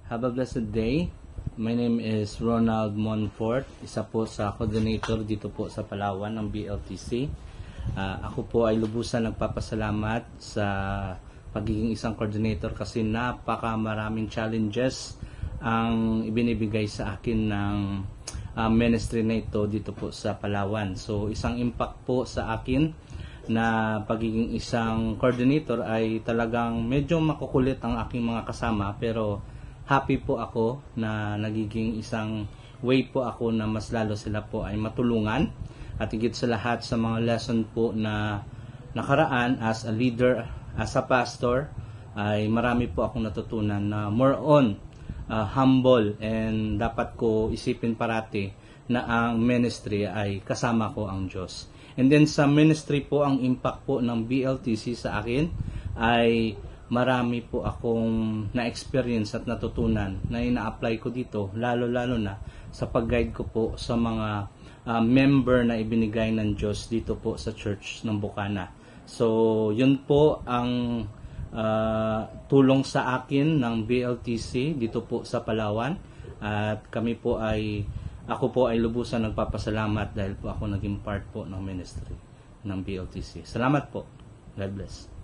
Have a blessed day. My name is Ronald Monfort, isa po sa coordinator dito po sa Palawan ng BLTC. Ako po ay lubusan nagpapasalamat sa pagiging isang coordinator kasi napakamaraming challenges ang ibinibigay sa akin ng ministry na ito dito po sa Palawan. So isang impact po sa akin na pagiging isang coordinator ay talagang medyo makukulit ang aking mga kasama, pero happy po ako na nagiging isang way po ako na mas lalo sila po ay matulungan, at higit sa lahat sa mga lesson po na nakaraan as a leader, as a pastor, ay marami po akong natutunan na more on humble, and dapat ko isipin parati na ang ministry ay kasama ko ang Diyos. And then sa ministry po, ang impact po ng BLTC sa akin ay marami po akong na-experience at natutunan na ina-apply ko dito, lalo-lalo na sa pag-guide ko po sa mga member na ibinigay ng Diyos dito po sa Church ng Bukana. So, yun po ang tulong sa akin ng BLTC dito po sa Palawan, at ako po ay lubusan nagpapasalamat dahil po ako naging part po ng ministry ng BLTC. Salamat po. God bless.